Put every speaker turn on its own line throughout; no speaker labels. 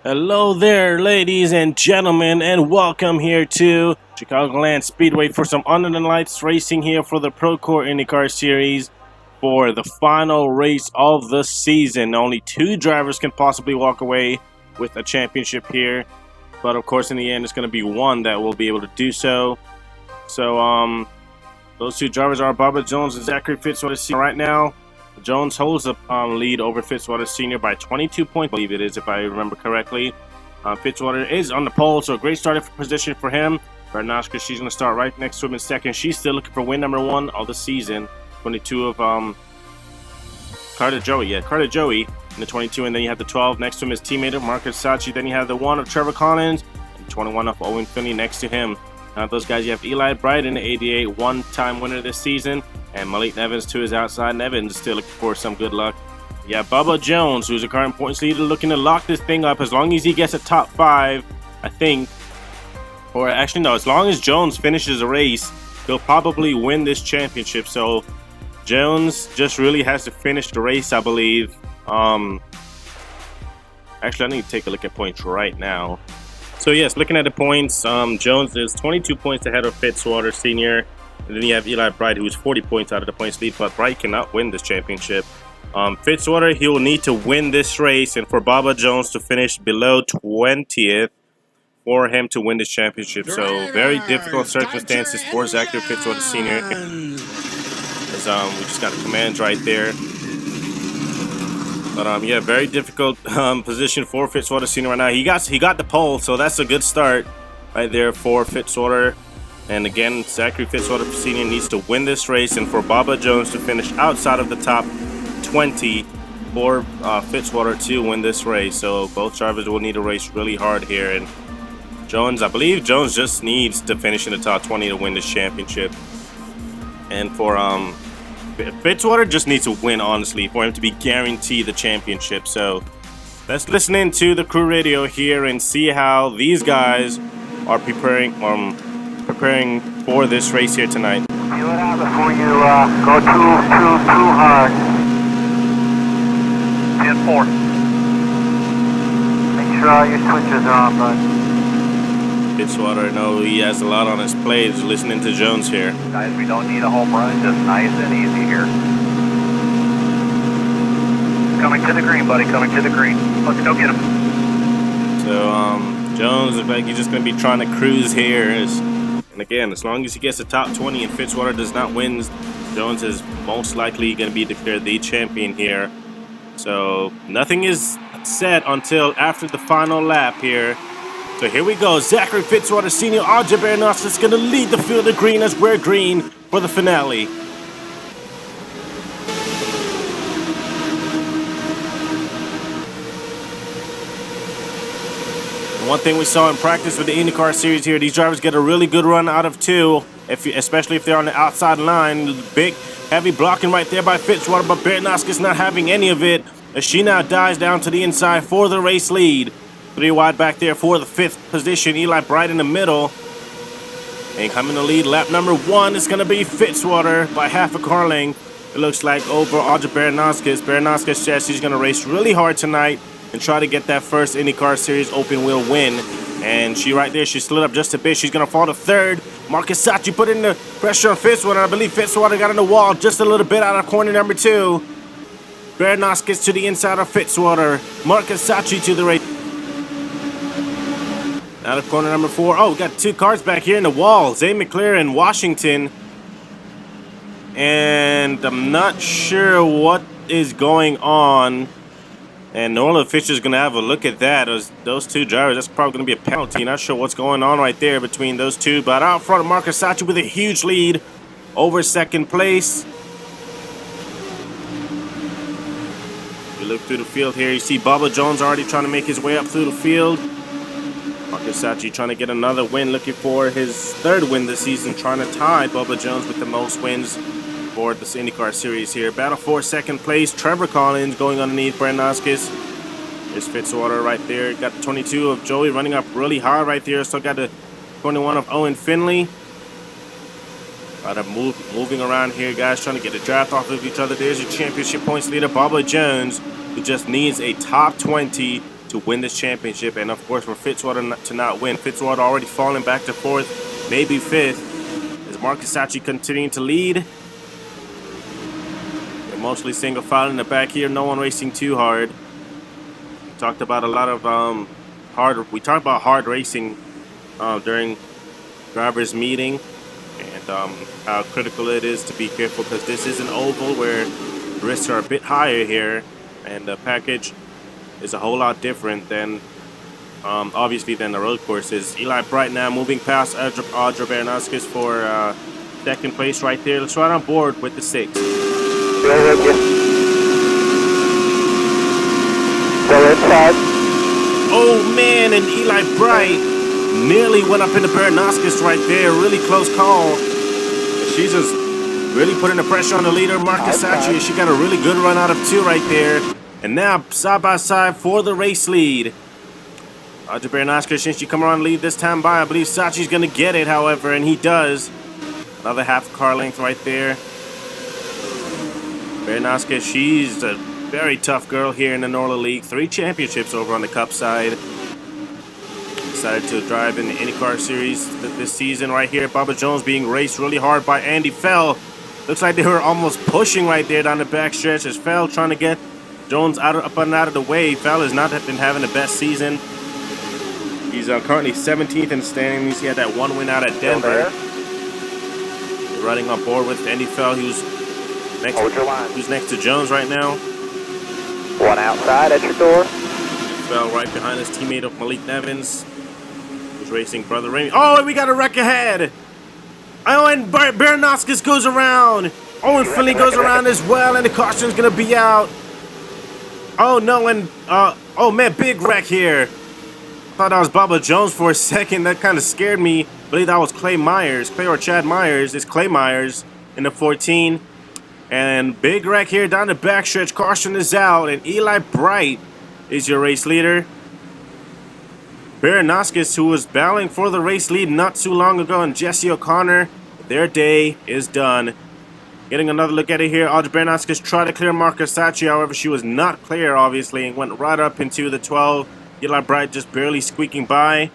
Hello there, ladies and gentlemen, and welcome here to Chicagoland Speedway for some under the lights racing here for the Procore IndyCar Series for the final race of the season. Only two drivers can possibly walk away with a championship here, but of course in the end it's going to be one that will be able to do so. So those two drivers are Bobo Jones and Zachary Fitzwater right now. Jones holds the lead over Fitzwater Sr. by 22 points, I believe it is, if I remember correctly. Fitzwater is on the pole, so a great starting position for him. Bernashka, she's going to start right next to him in second. She's still looking for win number 1 of the season. 22 of Carter Joey in the 22, and then you have the 12 next to him, his teammate Marcus Sachi. Then you have the 1 of Trevor Collins, and 21 of Owen Finley next to him. Those guys, you have Eli Bright in the 88, one-time winner this season, and Malik Nevins to his outside. Nevins still looking for some good luck. Yeah, Bobo Jones, who's a current points leader, looking to lock this thing up as long as he gets a top 5, I think. Or actually, no, as long as Jones finishes the race, he'll probably win this championship. So Jones just really has to finish the race, I believe. Actually, I need to take a look at points right now. So yes, looking at the points, Jones is 22 points ahead of Fitzwater Sr. And then you have Eli Bright, who's 40 points out of the points lead, but Bright cannot win this championship. Fitzwater, he will need to win this race, and for Bobo Jones to finish below 20th for him to win this championship. So very difficult circumstances for Zachary Fitzwater Sr. As we just got the commands right there. But yeah, very difficult position for Fitzwater Sr. right now. He got the pole, so that's a good start right there for Fitzwater. And again, Zachary Fitzwater Sr. needs to win this race, and for Bobo Jones to finish outside of the top 20 for Fitzwater to win this race. So both drivers will need to race really hard here. And Jones, I believe Jones just needs to finish in the top 20 to win this championship. And for Fitzwater just needs to win, honestly, for him to be guaranteed the championship. So let's listen into the crew radio here and see how these guys are preparing for this race here tonight.
Feel it out before you go too hard. 10-4. Make sure all your switches are on, bud.
Fitzwater, I know he has a lot on his plate. Just listening to Jones here.
Guys, we don't need a home run, just nice and easy here. Coming to the green, buddy, coming to the green. Let's go get him.
So, Jones looks like he's just going to be trying to cruise here. And again, as long as he gets the top 20 and Fitzwater does not win, Jones is most likely going to be declared the champion here. So, nothing is set until after the final lap here. So here we go, Zachary Fitzwater Sr. Audrey Bernos is going to lead the field of green as we're green for the finale. And one thing we saw in practice with the IndyCar Series here, these drivers get a really good run out of 2, especially if they're on the outside line. Big, heavy blocking right there by Fitzwater, but Bernos is not having any of it as she now dives down to the inside for the race lead. 3 wide back there for the 5th position. Eli Bright in the middle. And coming to lead, lap number 1 is going to be Fitzwater by half a car length. It looks like over Audrey Bernaskis. Bernaskis says she's going to race really hard tonight and try to get that first IndyCar Series open wheel win. And she right there, she slid up just a bit. She's going to fall to 3rd. Marcus Sachi put in the pressure on Fitzwater. I believe Fitzwater got on the wall just a little bit out of corner number 2. Bernaskis to the inside of Fitzwater. Marcus Sachi to the right. Out of corner number 4. Oh, we got 2 cars back here in the wall. Zay McLaren, Washington. And I'm not sure what is going on. And NORLA officials going to have a look at that. Those 2 drivers, that's probably going to be a penalty. Not sure what's going on right there between those 2. But out front, Marcus Sachi with a huge lead over 2nd place. You look through the field here. You see Bobo Jones already trying to make his way up through the field. Marcus Sachi trying to get another win, looking for his 3rd win this season, trying to tie Bobo Jones with the most wins for this IndyCar Series here. Battle for 2nd place, Trevor Collins going underneath Bernaskis. There's Fitzwater right there. Got the 22 of Joey running up really hard right there. Still got the 21 of Owen Finley. A lot of moving around here, guys, trying to get a draft off of each other. There's your championship points leader, Bobo Jones, who just needs a top 20 to win this championship, and of course for Fitzwater to not win. Fitzwater already falling back to 4th, maybe 5th, as Marcus Sachi continuing to lead. They're mostly single file in the back here, no one racing too hard. We talked about a lot of hard racing during drivers meeting, and how critical it is to be careful, because this is an oval where risks are a bit higher here, and the package is a whole lot different than obviously than the road courses. Eli Bright now moving past Audra Bernaskis for 2nd place right there. Let's ride on board with the 6. Oh man, and Eli Bright nearly went up into Bernaskis right there. Really close call. She's just really putting the pressure on the leader, Marcus Sachi. She got a really good run out of 2 right there. And now side by side for the race lead. Audra Bernaskis, since she come around lead this time by, I believe Sachi's going to get it, however, and he does. Another half car length right there. Bernaskis, she's a very tough girl here in the NORLA League. 3 championships over on the Cup side. Decided to drive in the IndyCar series this season right here. Bubba Jones being raced really hard by Andy Fell. Looks like they were almost pushing right there down the back stretch as Fell trying to get Jones up and out of the way. Fell has not been having the best season. He's currently 17th in the standings. He had that 1 win out at Denver. Riding on board with Andy Fell, who's next to Jones right now.
1 outside at your door.
Fell right behind his teammate of Malik Nevins, who's racing Brother Rainey. Oh, and we got a wreck ahead. Oh, and Bernaskis goes around. Oh, and Finley goes around as well, and the caution's gonna be out. Oh no, and oh man, big wreck here. Thought that was Bubba Jones for a second. That kind of scared me. I believe that was Clay Myers. Clay or Chad Myers. It's Clay Myers in the 14. And big wreck here down the backstretch. Caution is out, and Eli Bright is your race leader. Bernaskis, who was battling for the race lead not too long ago, and Jesse O'Connor, their day is done. Getting another look at it here. Audra Bernaskis tried to clear Marcus Sachi, however, she was not clear, obviously, and went right up into the 12. Eli Bright just barely squeaking by.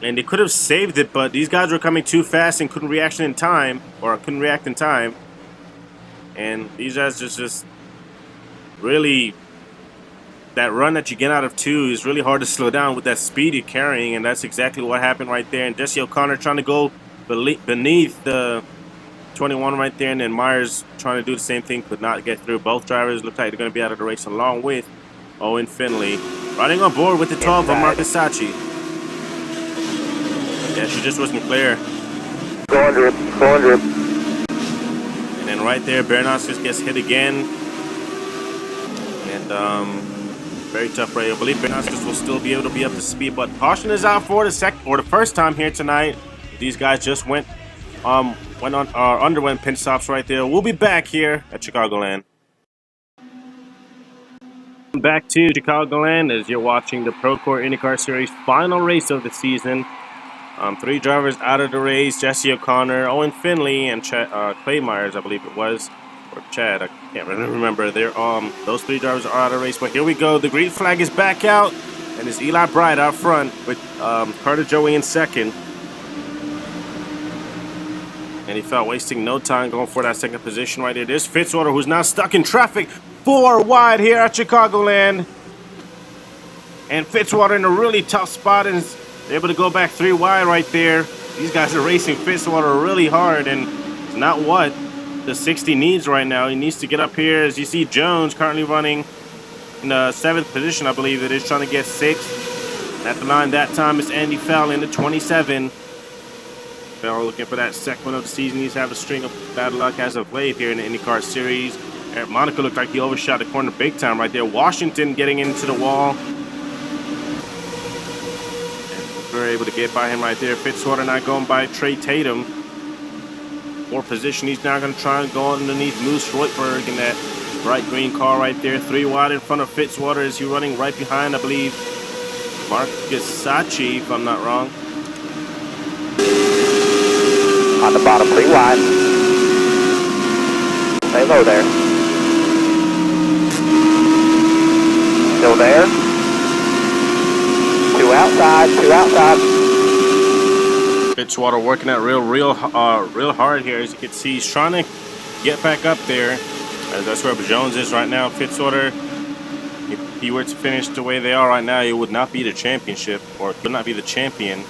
And they could have saved it, but these guys were coming too fast and couldn't react in time. And these guys just really, that run that you get out of 2 is really hard to slow down with that speed you're carrying, and that's exactly what happened right there. And Jesse O'Connor trying to go beneath the 21 right there, and then Myers trying to do the same thing, could not get through. Both drivers look like they're going to be out of the race, along with Owen Finley. Riding on board with the 12 of Marcus Sachi. Yeah, she just wasn't clear.
400, 400.
And then right there, Bernaskis gets hit again. And very tough right here. I believe Bernaskis will still be able to be up to speed, but caution is out for the first time here tonight. These guys just underwent pit stops right there. We'll be back here at Chicagoland. Back to Chicagoland as you're watching the Procore IndyCar Series final race of the season. 3 drivers out of the race: Jesse O'Connor, Owen Finley, and Clay Myers, I believe it was, or Chad. I can't really remember. Those 3 drivers are out of the race. But here we go. The green flag is back out, and it's Eli Bright out front with Carter Joey in 2nd. And he felt wasting no time going for that 2nd position right there. There's Fitzwater, who's now stuck in traffic 4 wide here at Chicagoland. And Fitzwater in a really tough spot and is able to go back 3 wide right there. These guys are racing Fitzwater really hard, and it's not what the 60 needs right now. He needs to get up here. As you see, Jones currently running in the 7th position, I believe it is, trying to get 6th. At the line that time is Andy Fell in the 27. Fell looking for that 2nd win of the season. He's had a string of bad luck as of late here in the IndyCar Series. Eric Monaco looked like he overshot the corner big time right there. Washington getting into the wall. And we were able to get by him right there. Fitzwater not going by Trey Tatum. 4th position. He's now going to try and go underneath Moose Roitberg in that bright green car right there. 3 wide in front of Fitzwater as he's running right behind, I believe, Marcus Sachi, if I'm not wrong.
On the bottom, 3 wide. Stay low there. Still there. outside, 2 outside.
Fitzwater working out real hard here. As you can see, he's trying to get back up there. As that's where Jones is right now. Fitzwater, if he were to finish the way they are right now, he would not be the championship, or could not be the champion.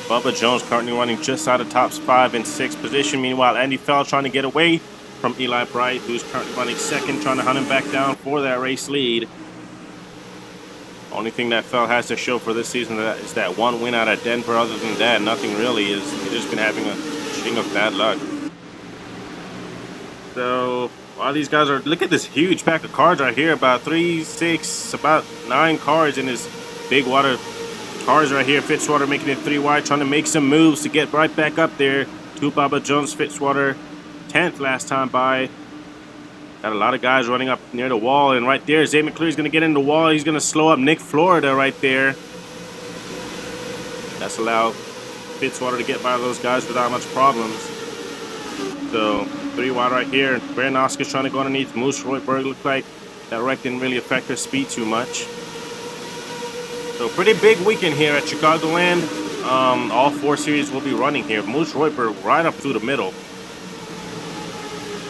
Bubba Jones currently running just out of tops 5 and 6 position. Meanwhile, Andy Fell trying to get away from Eli Bright, who's currently running second, trying to hunt him back down for that race lead. Only thing that Fell has to show for this season is that one win out of Denver. Other than that, nothing really. He's just been having a string of bad luck. So a lot of these guys are, look at this huge pack of cars right here, about 3, 6, about 9 cars in this big water cars right here. Fitzwater making it 3 wide, trying to make some moves to get right back up there to Bubba Jones. Fitzwater 10th last time by. Got a lot of guys running up near the wall, and right there, Zay McCleary's going to get in the wall. He's going to slow up Nick Florida right there. That's allowed Fitzwater to get by those guys without much problems. So 3 wide right here. Brandon Oscar's trying to go underneath Moose Royberg. Looked like that wreck didn't really affect her speed too much. So pretty big weekend here at Chicagoland. All 4 series will be running here. Moose Royberg right up through the middle.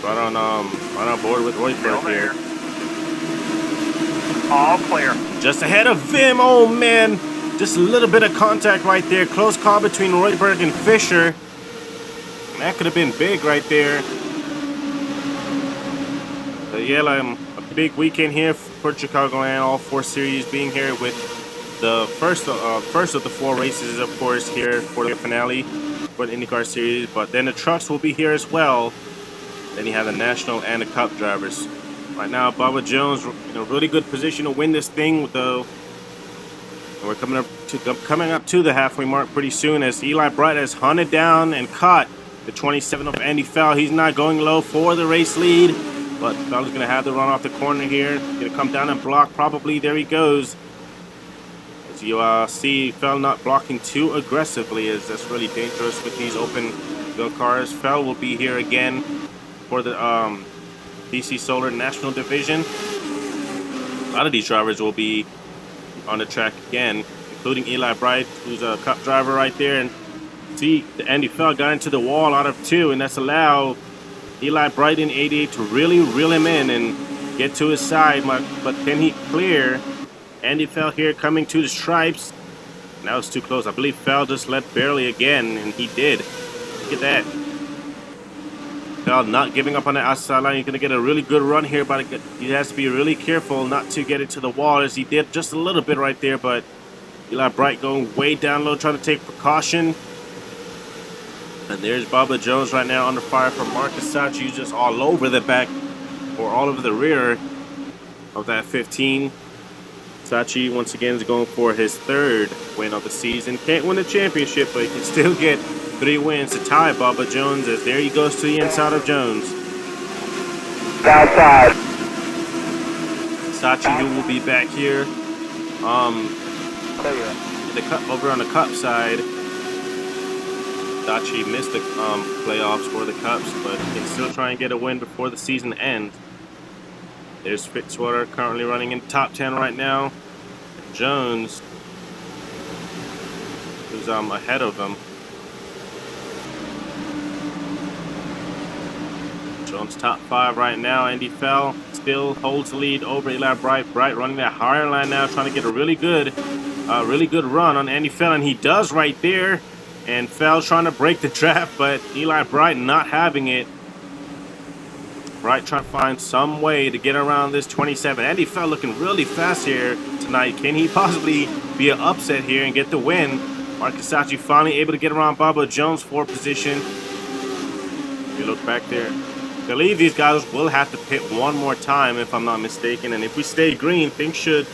Right on board with Royberg here.
All clear.
Just ahead of him. Oh man, just a little bit of contact right there. Close call between Royberg and Fisher. That could have been big right there. But yeah, a big weekend here for Chicagoland. All 4 series being here with the first of the 4 races, of course, here for the finale for the IndyCar series. But then the trucks will be here as well. Then you have the National and the Cup drivers. Right now, Bubba Jones in a really good position to win this thing, though. And we're coming up to the halfway mark pretty soon, as Eli Bright has hunted down and caught the 27 of Andy Fell. He's not going low for the race lead, but Fell's going to have the run off the corner here. Going to come down and block probably. There he goes. As you see, Fell not blocking too aggressively, as that's really dangerous with these open wheel cars. Fell will be here again for the DC Solar National Division. A lot of these drivers will be on the track again, including Eli Bright, who's a Cup driver right there. And see, the Andy Fell got into the wall out of 2, and that's allowed Eli Bright in 88 to really reel him in and get to his side. But can he clear? Andy Fell here coming to the stripes. That was too close. I believe Fell just led barely again, and he did. Look at that. Fell not giving up on the outside line. He's going to get a really good run here, but he has to be really careful not to get into the wall, as he did just a little bit right there. But Eli Bright going way down low, trying to take precaution. And there's Bubba Jones right now under fire from Marcus Sachi, just all over the back or all over the rear of that 15. Sachi once again is going for his 3rd win of the season. Can't win the championship, but he can still get 3 wins to tie Bubba Jones, as there he goes to the inside of Jones.
Outside.
Sachi, who will be back here over on the Cup side. Sachi missed the playoffs for the Cups, but he can still try and get a win before the season ends. There's Fitzwater currently running in top 10 right now. Jones, who's ahead of him. Jones top 5 right now. Andy Fell still holds the lead over Eli Bright. Bright running that higher line now, trying to get a really good run on Andy Fell, and he does right there. And Fell's trying to break the trap, but Eli Bright not having it. Bright trying to find some way to get around this 27. Andy Fell looking really fast here tonight. Can he possibly be an upset here and get the win? Marcus Sachi finally able to get around Bubba Jones' 4th position. If you look back there, I believe these guys will have to pit one more time, if I'm not mistaken. And if we stay green, things should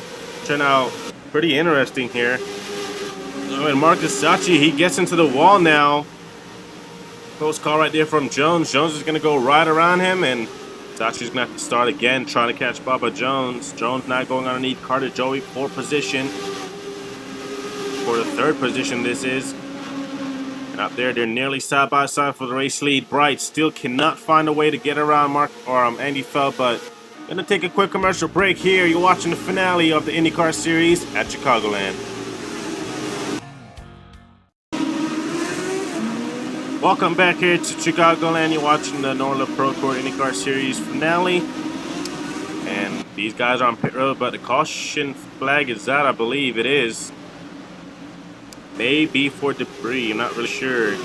turn out pretty interesting here. Oh, and Marcus Sachi, he gets into the wall now. Close call right there from Jones. Jones is going to go right around him, and Sachi's going to have to start again trying to catch Bubba Jones. Jones not going underneath Carter Joey, 4th position. For the 3rd position this is. And up there, they're nearly side by side for the race lead. Bright still cannot find a way to get around Andy Fell, but gonna take a quick commercial break here. You're watching the finale of the IndyCar series at Chicagoland. Welcome back here to Chicagoland. You're watching the NORLA Procore IndyCar Series finale. And these guys are on pit road, but the caution flag is out, I believe it is. Maybe for debris, I'm not really sure. I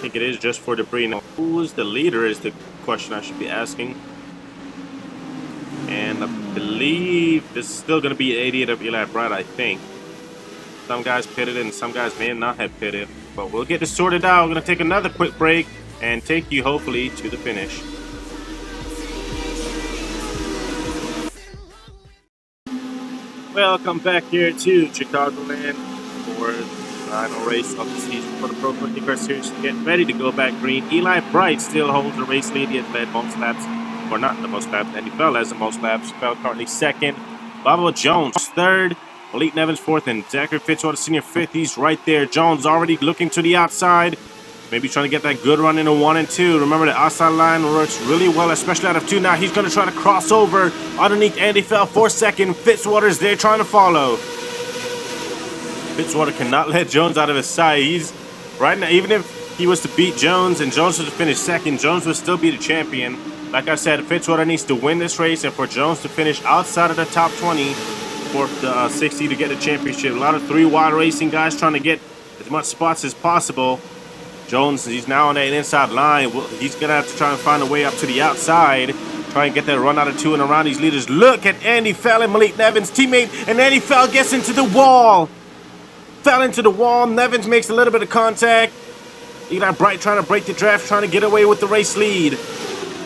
think it is just for debris. Now, who is the leader is the question I should be asking. And I believe this is still going to be 88 of Eli Bright, I think. Some guys pitted and some guys may not have pitted. But we'll get this sorted out. We're going to take another quick break and take you, hopefully, to the finish. Welcome back here to Chicagoland for the final race of the season for the Procore IndyCar Series. Get ready to go back green. Eli Bright still holds the race lead. He has led most laps, or not the most laps, and he fell as the most laps. Fell currently second. Bobo Jones third. Malik Nevins fourth, and Zachary Fitzwater Sr. fifth. He's right there. Jones already looking to the outside. Maybe trying to get that good run into 1 and 2. Remember, the outside line works really well, especially out of 2. Now he's going to try to cross over underneath Andy fell for second. Fitzwater's there trying to follow. Fitzwater cannot let Jones out of his sight. He's right now, even if he was to beat Jones and Jones was to finish second, Jones would still be the champion. Like I said, Fitzwater needs to win this race, and for Jones to finish outside of the top 20 for the 60 to get the championship. A lot of 3 wide racing guys trying to get as much spots as possible. Jones, he's now on that inside line. He's going to have to try and find a way up to the outside. Try and get that run out of 2 and around these leaders. Look at Andy Fell and Malik Nevins' teammate. And Andy Fell gets into the wall. Fell into the wall. Nevins makes a little bit of contact. Eli Bright trying to break the draft, trying to get away with the race lead.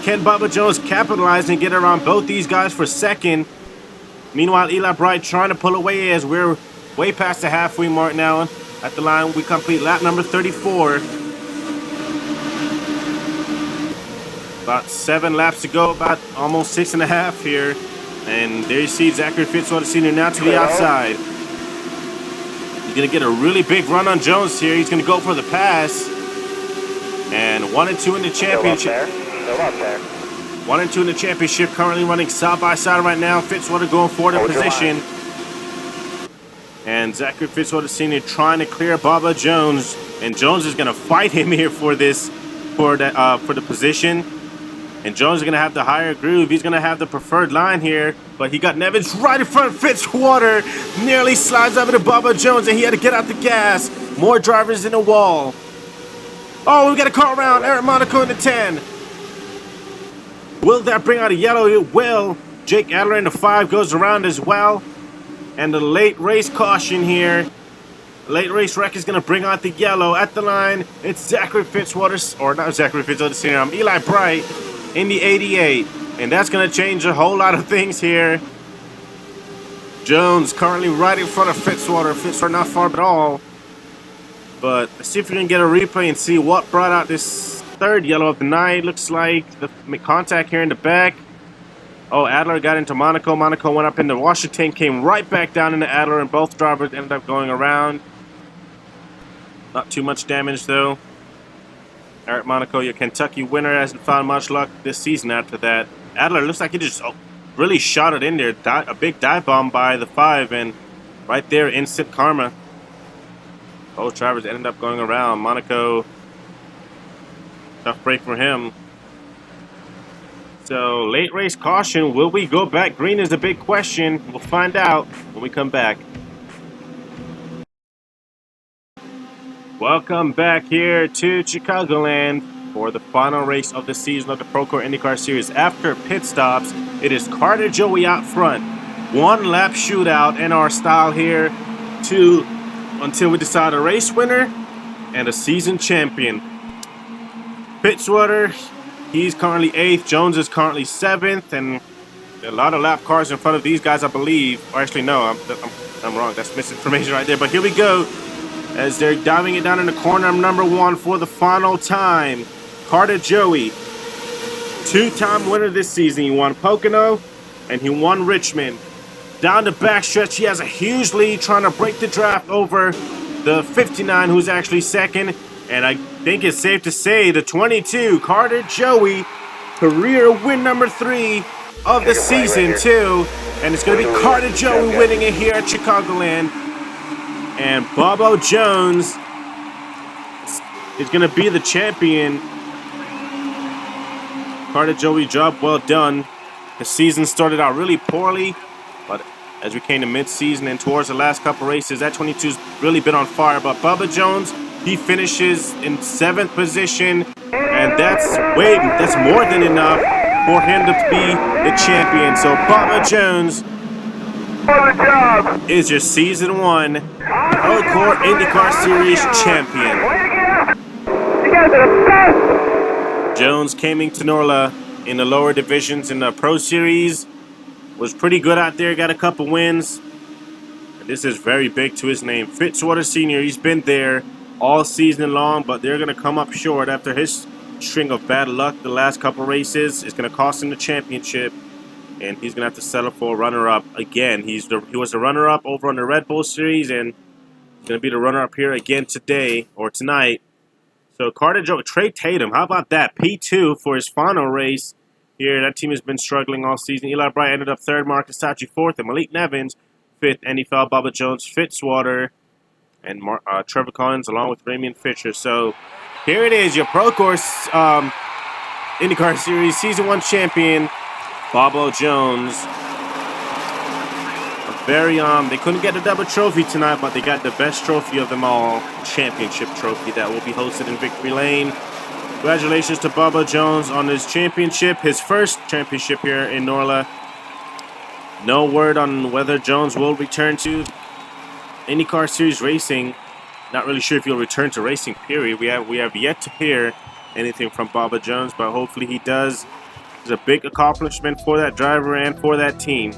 Can Bobo Jones capitalize and get around both these guys for second? Meanwhile, Eli Bright trying to pull away as we're way past the halfway mark now. At the line, we complete lap number 34. About 7 laps to go, about almost 6.5 here. And there you see Zachary Fitzwater Sr. now to the outside. He's going to get a really big run on Jones here. He's going to go for the pass. And 1 and 2 in the championship.
Still up there.
1 and 2 in the championship, currently running side by side right now. Fitzwater going forward in position. And Zachary Fitzwater Sr. trying to clear Bobo Jones. And Jones is going to fight him here for this, for the position. And Jones is going to have the higher groove. He's going to have the preferred line here. But he got Nevins right in front of Fitzwater. Nearly slides over to Bobo Jones, and he had to get out the gas. More drivers in the wall. Oh, we got a car around. Eric Monaco in the 10. Will that bring out a yellow? It will. Jake Adler in the 5 goes around as well. And the late race caution here. Late race wreck is going to bring out the yellow. At the line, it's Zachary Fitzwater, or not Zachary Fitzwater Sr., Eli Bright in the 88. And that's going to change a whole lot of things here. Jones currently right in front of Fitzwater. Fitzwater not far at all. But let's see if we can get a replay and see what brought out this third yellow of the night. Looks like the contact here in the back. Oh, Adler got into Monaco. Monaco went up into Washington, came right back down into Adler, and both drivers ended up going around. Not too much damage, though. Eric Monaco, your Kentucky winner, hasn't found much luck this season after that. Adler looks like he just really shot it in there. A big dive bomb by the 5, and right there, instant karma. Both drivers ended up going around. Monaco, tough break for him. So, late race caution. Will we go back green is a big question. We'll find out when we come back. Welcome back here to Chicagoland for the final race of the season of the Procore IndyCar Series. After pit stops, it is Carter Joey out front. 1 lap shootout in our style here until we decide a race winner and a season champion. Fitzwater, he's currently 8th. Jones is currently 7th, and a lot of lap cars in front of these guys, I believe. Or actually, no, I'm wrong. That's misinformation right there. But here we go as they're diving it down in the corner number 1 for the final time. Carter Joey, 2-time winner this season. He won Pocono and he won Richmond. Down the backstretch, he has a huge lead trying to break the draft over the 59, who's actually second. And I think it's safe to say the 22, Carter Joey, career win number 3 of the season, too. And it's going to be Carter Joey winning it here at Chicagoland. And Bobo Jones is going to be the champion. Carter Joey, job well done. The season started out really poorly, but as we came to mid-season and towards the last couple races, that 22's really been on fire. But Bubba Jones, he finishes in 7th position, and that's more than enough for him to be the champion. So Bubba Jones is your Season 1 Procore IndyCar Series champion.
You guys are the best!
Jones came to NORLA in the lower divisions in the Pro Series. Was pretty good out there, got a couple wins. And this is very big to his name. Fitzwater Sr., he's been there all season long, but they're going to come up short after his string of bad luck the last couple races. It's going to cost him the championship, and he's going to have to settle for a runner-up again. He was the runner-up over on the Red Bull Series, and he's going to be the runner-up here again today, or tonight. So Carter Joe, Trey Tatum, how about that? P2 for his final race here. That team has been struggling all season. Eli Bright ended up 3rd, Marcus Tachi 4th, and Malik Nevins 5th. Andy Fell, Bubba Jones, Fitzwater, and Trevor Collins along with Ramian Fisher. So here it is, your Procore IndyCar Series Season 1 champion, Bobo Jones. They couldn't get the double trophy tonight, but they got the best trophy of them all, championship trophy that will be hosted in Victory Lane. Congratulations to Bobo Jones on his championship, his first championship here in NORLA. No word on whether Jones will return to IndyCar Series racing. Not really sure if he'll return to racing, period. We have yet to hear anything from Bobo Jones, but hopefully he does. It's a big accomplishment for that driver and for that team.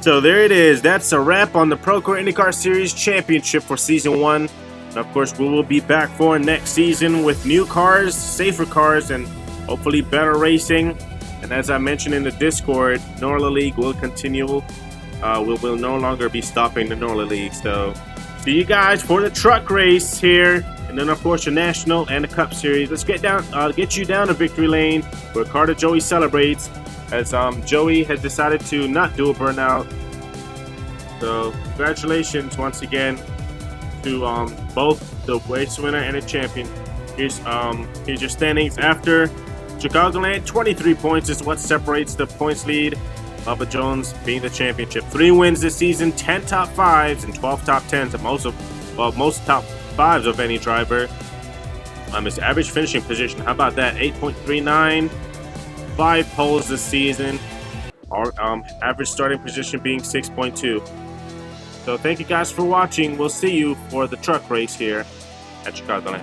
So there it is. That's a wrap on the Procore IndyCar Series Championship for Season 1. And of course, we will be back for next season with new cars, safer cars, and hopefully better racing. And as I mentioned in the Discord, NORLA League will continue. We will no longer be stopping the NORLA League. So see you guys for the truck race here. And then, of course, your National and the Cup Series. Let's get you down to Victory Lane where Carter Joey celebrates, as Joey has decided to not do a burnout. So congratulations once again to both the race winner and the champion. Here's your standings after Chicagoland. 23 points is what separates the points lead. Bubba Jones being the championship. 3 wins this season, 10 top 5s and 12 top 10s, and most top 5s of any driver. His average finishing position, how about that? 8.39. 5 poles this season. Our average starting position being 6.2. So thank you guys for watching. We'll see you for the truck race here at Chicagoland.